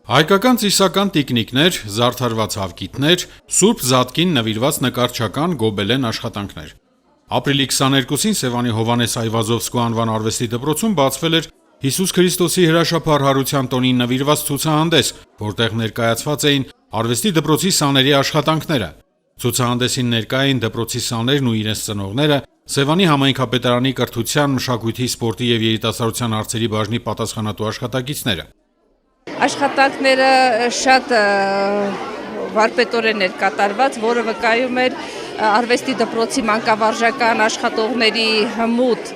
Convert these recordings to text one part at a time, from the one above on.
Հայկական ծիսական տիկնիկներ, զարդարված հավկիթներ, Սուրբ Զատկին նվիրված նկարչական գոբելեն աշխատանքներ։ Ապրիլի 22-ին Սևանի Հովհաննես Այվազովսկու անվան արվեստի դպրոցում բացվել էր Հիսուս Քրիստոսի հրաշափառ հարության տոնին նվիրված ցուցահանդես, որտեղ ներկայացված էին արվեստի դպրոցի սաների աշխատանքները։ Ցուցահանդեսին ներկա էին դպրոցի սաներն ու իրենց ծնողները, Սևանի համայնքապետարանի կրթության, մշակույթի, սպորտի եւ երիտասարդության հարցերի բաժնի պատասխանատու աշխատակիցները։ Աշխատանքները շատ վարպետորեն էր կատարված, որը վկայում էր արվեստի դպրոցի մանկավարժական աշխատողների հմուտ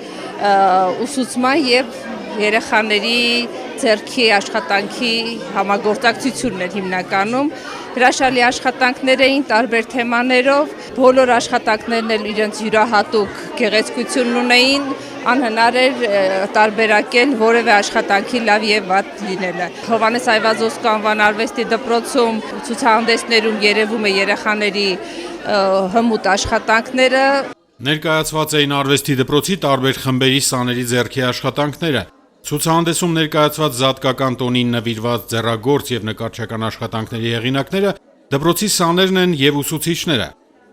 ուսուցման եւ երեխաների ձեռքի աշխատանքի համագործակցությունն էր հիմնականում։ Հրաշալի աշխատանքներ էին տարբեր թեմաներով, բոլոր աշխատանքներն էլ իրենց յուրահատուկ գեղեցկությունն ունեին, անհնար էր տարբերակել որևէ աշխատանքի լավ եւ վատ լինելը։ Հովհաննես Այվազովսկու անվան արվեստի դպրոցում ցուցահանդեսներում երևում է երեխաների հմուտ աշխատանքները։ Ներկայացված էին արվեստի դպրոցի տարբեր խմբերի սաների ձեռքի աշխատանքները։ Ցուցահանդեսում ներկայացված զատկական տոնին նվիրված ձեռագործ եւ նկարչական աշխատանքների հեղինակները դպրոցի սաներն են եւ ուսուցիչները։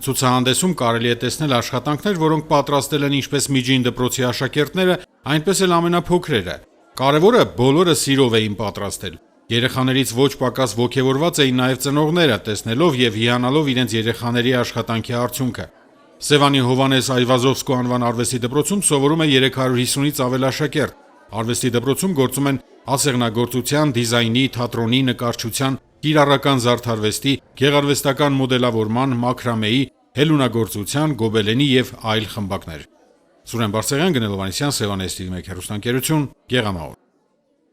Ցուցահանդեսում կարելի է տեսնել աշխատանքներ, որոնք պատրաստել են ինչպես միջին դպրոցի աշակերտները, այնպես էլ ամենափոքրերը։ Կարևորը բոլորը սիրով էին պատրաստել։ Երեխաներից ոչ պակաս ոգևորված էին նաեւ ծնողները, տեսնելով եւ հիանալով իրենց երեխաների աշխատանքի արդյունքը։ Սևանի Հովհաննես Այվազովսկու անվան արվեստի դպրոցում սովորում է 350-ից ավել աշակերտ։ Արվեստի դպրոցում գործում են ասեղնագործության, դիզայնի, թատրոնի, նկարչության, կիրառական զարդարվեստի, գեղարվեստական մոդելավորման, մաքրամեի, հելունագործության, գոբելենի եւ այլ խմբակներ։ Սուրեն Բարսեղյան, Գնելովանեսյան, Սևան STV1 հեռուստաընկերություն, Գեղամահոր։